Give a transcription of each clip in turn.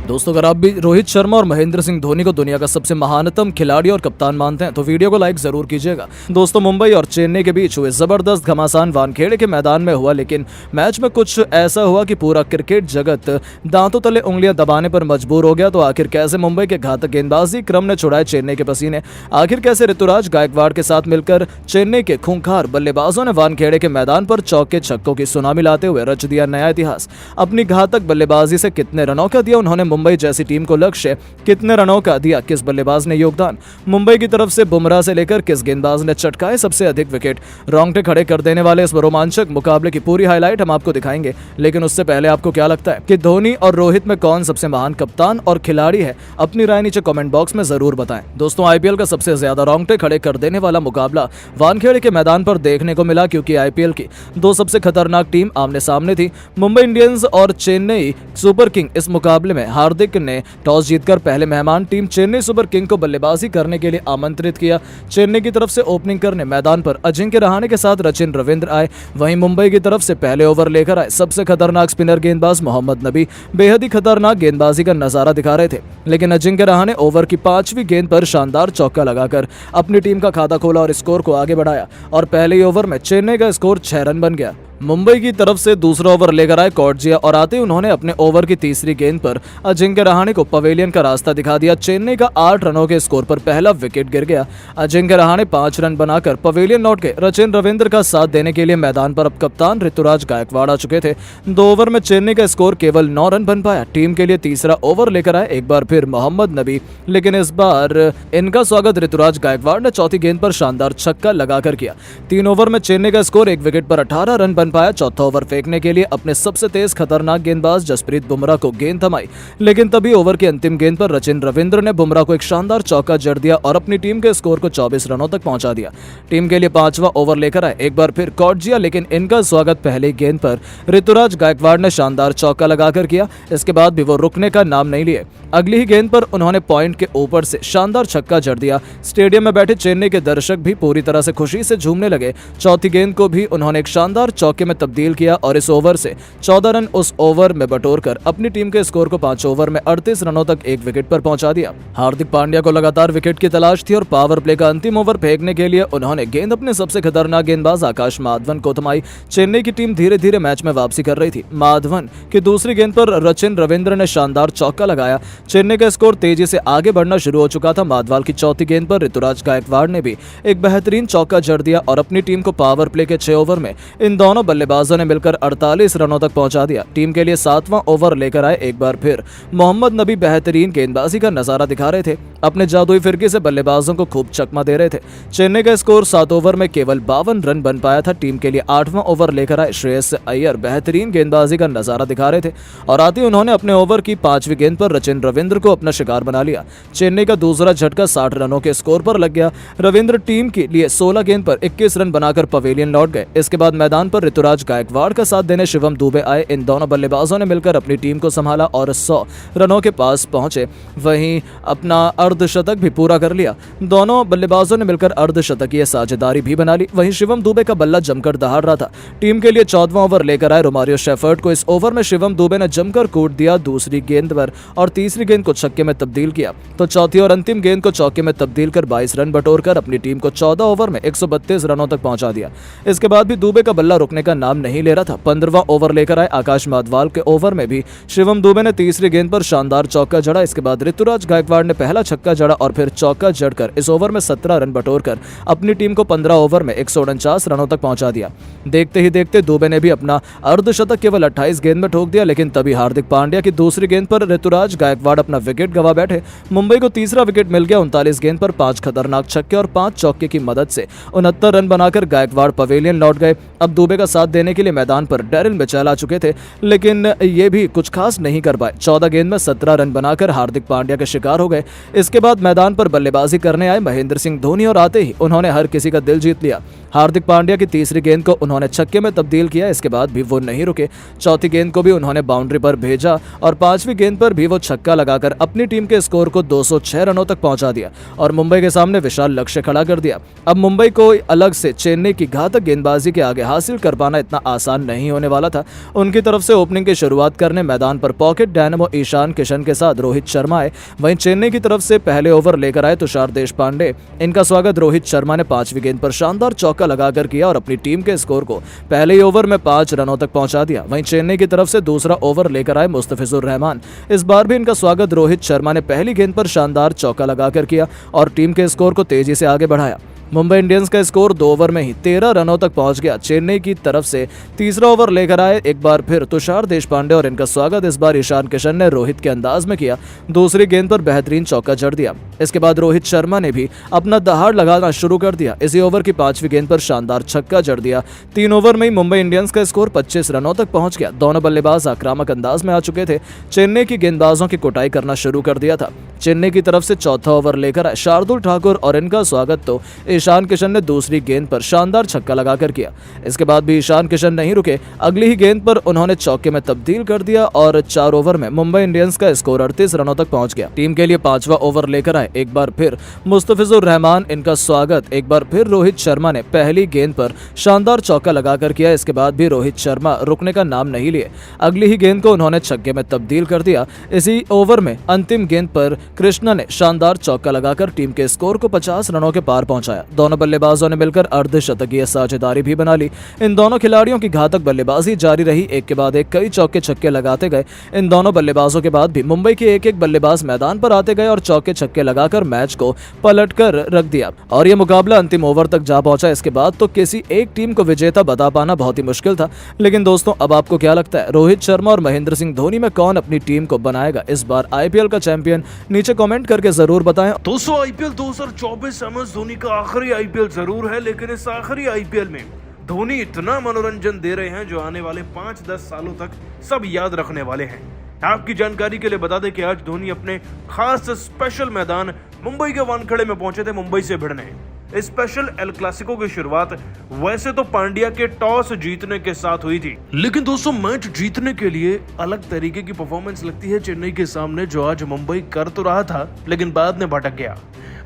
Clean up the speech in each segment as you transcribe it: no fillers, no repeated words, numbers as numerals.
दोस्तों, अगर आप भी रोहित शर्मा और महेंद्र सिंह धोनी को दुनिया का सबसे महानतम खिलाड़ी और कप्तान मानते हैं तो वीडियो को लाइक जरूर कीजिएगा। दोस्तों, मुंबई और चेन्नई के बीच हुए जबरदस्त घमासान वानखेड़े के मैदान में हुआ, लेकिन मैच में कुछ ऐसा हुआ कि पूरा क्रिकेट जगत दांतों तले उंगलियां दबाने पर मजबूर हो गया। तो आखिर कैसे मुंबई के घातक गेंदबाजी क्रम ने छुड़ाए चेन्नई के पसीने, आखिर कैसे ऋतुराज गायकवाड़ के साथ मिलकर चेन्नई के खूंखार बल्लेबाजों ने वानखेड़े के मैदान पर चौके छक्कों की सुनामी लाते हुए रच दिया नया इतिहास। अपनी घातक बल्लेबाजी से कितने रनों का दिया उन्होंने मुंबई जैसी टीम को लक्ष्य, कितने रनों का दिया किस बल्लेबाज ने योगदान, मुंबई की तरफ से बुमराह से लेकर किस गेंदबाज ने चटकाए सबसे अधिक विकेट। रोंगटे खड़े कर देने वाले इस रोमांचक मुकाबले की पूरी हाईलाइट हम आपको दिखाएंगे, लेकिन उससे पहले आपको क्या लगता है कि धोनी और रोहित में कौन सबसे महान कप्तान और खिलाड़ी है? अपनी राय नीचे कमेंट बॉक्स में जरूर बताएं। दोस्तों, आईपीएल का सबसे ज्यादा रोंगटे खड़े कर देने वाला मुकाबला वानखेड़े के मैदान पर देखने को मिला, क्योंकि आईपीएल की दो सबसे खतरनाक टीम आमने सामने थी, मुंबई इंडियंस और चेन्नई सुपर किंग। इस मुकाबले में हार्दिक ने टॉस जीतकर पहले मेहमान टीम चेन्नई सुपर किंग को बल्लेबाजी करने के लिए आमंत्रित किया। चेन्नई की तरफ से ओपनिंग करने मैदान पर अजिंक्य रहाणे के साथ रचिन रविंद्र आए। वहीं मुंबई की तरफ से पहले ओवर लेकर आए सबसे खतरनाक स्पिनर गेंदबाज मोहम्मद नबी बेहद ही खतरनाक गेंदबाजी का नजारा दिखा रहे थे, लेकिन अजिंक्य रहाणे ओवर की 5वीं गेंद पर शानदार चौका लगाकर अपनी टीम का खाता खोला और स्कोर को आगे बढ़ाया और पहले ही ओवर में चेन्नई का स्कोर 6 रन बन गया। मुंबई की तरफ से दूसरा ओवर लेकर आए कॉर्जिया और आते ही उन्होंने अपने ओवर की तीसरी गेंद पर अजिंक्य रहाणे को पवेलियन का रास्ता दिखा दिया। चेन्नई का 8 रनों के स्कोर पर पहला विकेट गिर गया। अजिंक्य रहाणे 5 रन बनाकर पवेलियन लौट गए। रचिन रविंद्र का साथ देने के लिए मैदान पर अब कप्तान ऋतुराज गायकवाड़ आ चुके थे। 2 ओवर में चेन्नई का स्कोर केवल 9 रन बन पाया। टीम के लिए तीसरा ओवर लेकर आए एक बार फिर मोहम्मद नबी, लेकिन इस बार इनका स्वागत ऋतुराज गायकवाड़ ने चौथी गेंद पर शानदार छक्का लगाकर किया। 3 ओवर में चेन्नई का स्कोर 1 विकेट पर 18 रन बन पाया। चौथा ओवर फेंकने के लिए अपने सबसे तेज खतरनाक गेंदबाज जसप्रीत बुमराह को गेंद थमाई, लेकिन तभी ओवर की अंतिम गेंद पर रचिन रविंद्र ने बुमराह को एक शानदार चौका जड़ दिया और अपनी टीम के स्कोर को 24 रनों तक पहुंचा दिया। टीम के लिए 5वां ओवर लेकर आए एक बार फिर कॉर्जिया, लेकिन इनका स्वागत पहली गेंद पर ऋतुराज गायकवाड़ ने शानदार चौका लगाकर किया। इसके बाद भी वो रुकने का नाम नहीं लिए। अगली ही गेंद पर उन्होंने पॉइंट के ऊपर से शानदार छक्का जड़ दिया। स्टेडियम में बैठे चेन्नई के दर्शक भी पूरी तरह से खुशी से झूमने लगे। चौथी गेंद को भी उन्होंने एक शानदार चौके में तब्दील किया और इस ओवर से 14 रन उस ओवर में बटोरकर अपनी टीम के स्कोर को 5 ओवर में 38 रनों तक 1 विकेट पर पहुंचा दिया। हार्दिक पांड्या को लगातार विकेट की तलाश थी और पावर प्ले का अंतिम ओवर फेंकने के लिए उन्होंने गेंद अपने सबसे खतरनाक गेंदबाज आकाश माधवन को थमाई। चेन्नई की टीम धीरे धीरे मैच में वापसी कर रही थी। माधवन की दूसरी गेंद पर रचिन रविंद्र ने शानदार चौका लगाया। चेन्नई का स्कोर तेजी से आगे बढ़ना शुरू हो चुका था। माधवाल की चौथी गेंद पर ऋतुराज गायकवाड़ ने भी एक बेहतरीन चौका जड़ दिया और अपनी टीम को पावर प्ले के 6 ओवर में इन दोनों बल्लेबाजों ने मिलकर 48 रनों तक पहुंचा दिया। टीम के लिए 7वां ओवर लेकर आए एक बार फिर मोहम्मद नबी बेहतरीन गेंदबाजी का नजारा दिखा रहे थे। अपने जादुई फिरकी से बल्लेबाजों को खूब चकमा दे रहे थे। चेन्नई का स्कोर 7 ओवर में केवल 52 रन बन पाया था। टीम के लिए 8वां ओवर लेकर आए श्रेयस अय्यर बेहतरीन गेंदबाजी का नजारा दिखा रहे थे और आते ही उन्होंने अपने ओवर की 5वीं गेंद पर रचिन रविंद्र को अपना शिकार बना लिया। चेन्नई का दूसरा झटका 60 रनों के स्कोर पर लग गया। रविंद्र टीम के लिए 16 गेंद पर 21 रन बनाकर पवेलियन लौट गए। इसके बाद मैदान पर ऋतुराज गायकवाड़ का साथ देने शिवम दुबे आए। इन दोनों बल्लेबाजों ने मिलकर अपनी टीम को संभाला और 100 रनों के पास पहुंचे। वहीं अपना अर्धशतक भी पूरा कर लिया। दोनों बल्लेबाजों ने मिलकर अर्धशतकीय साझेदारी भी बना ली। वहीं शिवम दुबे का बल्ला जमकर दहाड़ रहा था। टीम के लिए 14वां ओवर लेकर आए रोमारियो शेफर्ड को। इस ओवर में शिवम दुबे ने जमकर कूट दिया दूसरी गेंद पर और तीसरी गेंद को छक्के में तब्दील किया, तो चौथी और अंतिम गेंद को चौके में तब्दील कर 22 रन बटोरकर अपनी टीम को 14 ओवर में 132 रनों तक पहुंचा दिया। इसके बाद भी दुबे का बल्ला रुकने का नाम नहीं ले रहा था। 15वां ओवर लेकर आए आकाश माधवाल के ओवर में भी शिवम दुबे ने तीसरी गेंद पर शानदार चौका जड़ा। इसके बाद ऋतुराज गायकवाड़ ने पहला छक्का जड़ा और फिर चौका जड़कर इस ओवर में 17 रन बटोरकर अपनी टीम को 15 ओवर में 149 रनों तक पहुंचा दिया। देखते ही देखते दुबे ने भी अपना अर्धशतक केवल 28 गेंद में ठोक दिया, लेकिन तभी हार्दिक पांड्या की दूसरी गेंद पर ऋतुराज गायकवाड़ अपना विकेट गंवा बैठे। मुंबई को तीसरा विकेट मिल गया। 39 गेंद पर 5 खतरनाक छक्के और 5 चौके की मदद से 69 रन बनाकर गायकवाड़ पवेलियन लौट गए। अब दुबे का साथ देने के लिए मैदान पर डेरिल मिचेल आ चुके थे, लेकिन ये भी कुछ खास नहीं कर पाए। 14 गेंद में 17 रन बनाकर हार्दिक पांड्या के शिकार हो गए। इसके बाद मैदान पर बल्लेबाजी करने आए महेंद्र सिंह धोनी और आते ही उन्होंने हर किसी का दिल जीत लिया। हार्दिक पांड्या की तीसरी गेंद को उन्होंने छक्के में तब्दील किया। इसके बाद भी वो नहीं रुके, चौथी गेंद को भी उन्होंने बाउंड्री पर भेजा और पांचवी गेंद पर भी वो छक्का लगाकर अपनी टीम के स्कोर को 206 रनों तक पहुंचा दिया और मुंबई के सामने विशाल लक्ष्य खड़ा कर दिया। अब मुंबई को अलग से चेन्नई की घातक गेंदबाजी के आगे हासिल कर पाना इतना आसान नहीं होने वाला था। उनकी तरफ से ओपनिंग की शुरुआत करने मैदान पर पॉकेट डायनामो ईशान किशन के साथ रोहित शर्मा आए। वहीं चेन्नई की तरफ से पहले ओवर लेकर आए तुषार देशपांडे। इनका स्वागत रोहित शर्मा ने पांचवी गेंद पर शानदार चौका लगाकर किया और अपनी टीम के स्कोर को पहले ही ओवर में 5 रनों तक पहुंचा दिया। वहीं चेन्नई की तरफ से दूसरा ओवर लेकर आए मुस्तफिजुर रहमान। इस बार भी इनका स्वागत रोहित शर्मा ने पहली गेंद पर शानदार चौका लगाकर किया और टीम के स्कोर को तेजी से आगे बढ़ाया। मुंबई इंडियंस का स्कोर 2 ओवर में ही 13 रनों तक पहुंच गया। चेन्नई की तरफ से तीसरा ओवर लेकर आए एक बार फिर तुषार देशपांडे और इनका स्वागत इस बार ईशान किशन ने रोहित के अंदाज में किया। दूसरी गेंद पर बेहतरीन चौका जड़ दिया। इसके बाद रोहित शर्मा ने भी अपना दहाड़ लगाना शुरू कर दिया। इसी ओवर की पांचवी गेंद पर शानदार छक्का जड़ दिया। 3 ओवर में ही मुंबई इंडियंस का स्कोर 25 रनों तक पहुंच गया। दोनों बल्लेबाज आक्रामक अंदाज में आ चुके थे। चेन्नई की गेंदबाजों की कुटाई करना शुरू कर दिया था। चेन्नई की तरफ से चौथा ओवर लेकर आए शार्दुल ठाकुर और इनका स्वागत तो ईशान किशन ने दूसरी गेंद पर शानदार छक्का लगाकर किया। इसके बाद भी ईशान किशन नहीं रुके, अगली ही गेंद पर उन्होंने चौके में तब्दील कर दिया और 4 ओवर में मुंबई इंडियंस का स्कोर 38 रनों तक पहुंच गया। टीम के लिए 5वां ओवर लेकर आए एक बार फिर मुस्तफिजुर रहमान। इनका स्वागत एक बार फिर रोहित शर्मा ने पहली गेंद पर शानदार चौका लगाकर किया। इसके बाद भी रोहित शर्मा रुकने का नाम नहीं लिए, अगली ही गेंद को उन्होंने छक्के में तब्दील कर दिया। इसी ओवर में अंतिम गेंद पर कृष्णा ने शानदार चौका लगाकर टीम के स्कोर को 50 रनों के पार पहुंचाया। दोनों बल्लेबाजों ने मिलकर अर्धशतकीय साझेदारी भी बना ली। इन दोनों खिलाड़ियों की घातक बल्लेबाजी जारी रही, एक के बाद एक कई चौके छक्के लगाते गए। इन दोनों बल्लेबाजों के बाद भी मुंबई के एक बल्लेबाज मैदान पर आते गए और चौके छक्के लगाकर मैच को पलटकर रख दिया और यह मुकाबला अंतिम ओवर तक जा पहुंचा। इसके बाद तो किसी एक टीम को विजेता बता पाना बहुत ही मुश्किल था। लेकिन दोस्तों, अब आपको क्या लगता है, रोहित शर्मा और महेंद्र सिंह धोनी में कौन अपनी टीम को बनाएगा इस बार आईपीएल का चैंपियन? नीचे कमेंट करके जरूर बताएं। दोस्तों, आईपीएल 2024 MS धोनी का आखिरी आईपीएल जरूर है, लेकिन इस आखिरी आईपीएल में धोनी इतना मनोरंजन दे रहे हैं जो आने वाले 5-10 सालों तक सब याद रखने वाले हैं। आपकी जानकारी के लिए बता दें कि आज धोनी अपने खास स्पेशल मैदान मुंबई के वानखेड़े में पहुंचे थे मुंबई से भिड़ने। इस स्पेशल एल क्लासिको की शुरुआत वैसे तो पांड्या के टॉस जीतने के साथ हुई थी, लेकिन दोस्तों मैच जीतने के लिए अलग तरीके की परफॉर्मेंस लगती है चेन्नई के सामने, जो आज मुंबई कर तो रहा था लेकिन बाद में भटक गया।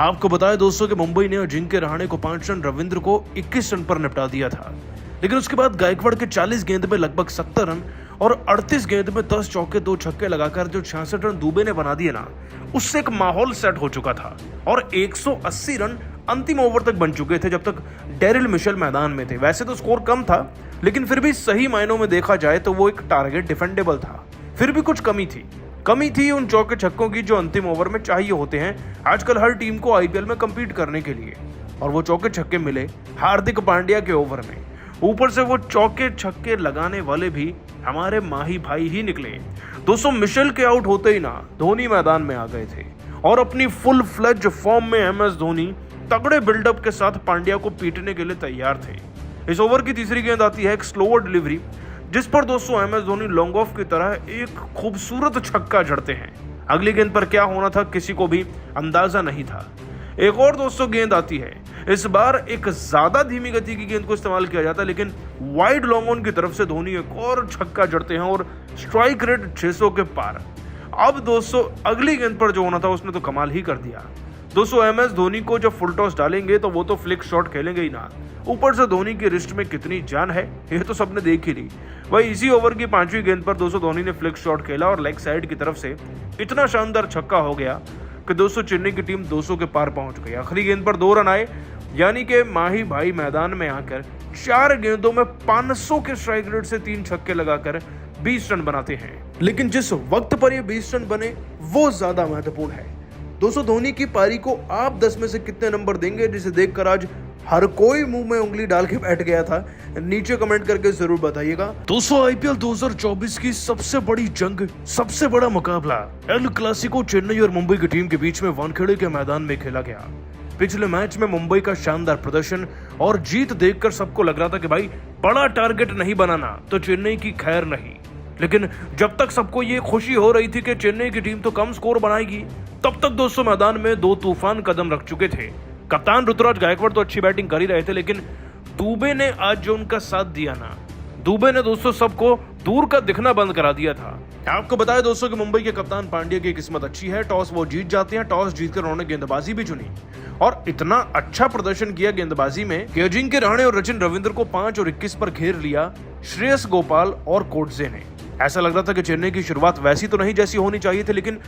आपको बताया दोस्तों कि मुंबई ने अजिंक्य रहाणे को 5 रन, रविंद्र को 21 रन पर निपटा दिया था, लेकिन उसके बाद गायकवाड़ के 40 गेंद में लगभग 70 रन और 38 गेंद में 10 चौके 2 छक्के लगाकर जो 66 रन दुबे ने बना दिए ना, उससे एक माहौल सेट हो चुका था और 180 रन अंतिम ओवर तक बन चुके थे जब तक डेरिल मिशेल मैदान में थे। वैसे तो स्कोर कम था, लेकिन फिर भी सही मायनों में देखा जाए तो वो एक टारगेट डिफेंडेबल था। फिर भी कुछ कमी थी उन चौके छक्कों की जो अंतिम ओवर में चाहिए होते हैं आजकल हर टीम को आईपीएल में compete करने के लिए, और वो चौके छक्के मिले हार्दिक पांड्या के ओवर में। ऊपर से वो चौके छक्के लगाने वाले भी हमारे माही भाई ही निकले। दोस्तों, मिशेल के आउट होते ही ना धोनी मैदान में आ गए थे और अपनी फुल फ्लेज फॉर्म में MS धोनी तगड़े बिल्डअप के साथ पांड्या को पीटने के लिए तैयार थे। इस ओवर की तीसरी गेंद आती है एक स्लोअर डिलीवरी, जिस पर दोस्तों MS धोनी लॉन्ग ऑफ की तरह एक खूबसूरत छक्का जड़ते हैं। अगली गेंद पर क्या होना था किसी को भी अंदाजा नहीं था। एक और दोस्तों गेंद आती है, इस बार एक ज्यादा धीमी गति की गेंद को इस्तेमाल किया जाता है, लेकिन वाइड लॉन्ग ऑन की तरफ से धोनी एक और छक्का जड़ते हैं और स्ट्राइक रेट 600 के पार। अब दोस्तों अगली गेंद पर जो होना था उसने तो कमाल ही कर दिया। दोस्तों, MS धोनी को जब फुल टॉस डालेंगे तो वो तो फ्लिक शॉट खेलेंगे ही ना, ऊपर से धोनी की रिस्ट में कितनी जान है ये तो सबने देख ही ली। वही इसी ओवर की 5वीं गेंद पर दोस्तों धोनी ने फ्लिक शॉट खेला और लेग साइड की तरफ से इतना शानदार छक्का हो गया कि दोस्तों चेन्नई की टीम 200 के पार पहुंच गई। आखिरी गेंद पर 2 रन आए, यानी कि माही भाई मैदान में आकर 4 गेंदों में 500 के स्ट्राइक रेट से 3 छक्के लगाकर 20 रन बनाते हैं। लेकिन जिस वक्त पर ये 20 रन बने वो ज्यादा महत्वपूर्ण है। दोस्तों, धोनी की पारी को आप 10 में से कितने नंबर देंगे, जिसे देखकर आज हर कोई मुंह में उंगली डाल के बैठ गया था? नीचे कमेंट करके जरूर बताइएगा। दोस्तों, आईपीएल 2024 की सबसे बड़ी जंग, सबसे बड़ा मुकाबला एल क्लासिको चेन्नई और मुंबई की टीम के बीच में वानखेड़े के मैदान में खेला गया। पिछले मैच में मुंबई का शानदार प्रदर्शन और जीत देखकर सबको लग रहा था कि भाई बड़ा टारगेट नहीं बनाना तो चेन्नई की खैर नहीं, लेकिन जब तक सबको ये खुशी हो रही थी कि चेन्नई की टीम तो कम स्कोर बनाएगी, तब तक दोस्तों मैदान में 2 तूफान कदम रख चुके थे। कप्तान ऋतुराज गायकवाड़ तो अच्छी बैटिंग कर ही रहे थे, लेकिन दुबे ने आज जो उनका साथ दिया ना, दुबे ने दोस्तों सबको दूर का दिखना बंद करा दिया था। आपको बताया दोस्तों कि मुंबई के कप्तान पांड्या की किस्मत अच्छी है, टॉस वो जीत जाते हैं। टॉस जीतकर उन्होंने गेंदबाजी भी चुनी और इतना अच्छा प्रदर्शन किया गेंदबाजी में कि अजिंक्य रहाणे और सचिन रविंद्र को 5 और 21 पर घेर लिया श्रेयस गोपाल और कोटजे ने। ऐसा लग रहा था कि चेन्नई की शुरुआत वैसी तो नहीं जैसी होनी चाहिए थी, लेकिन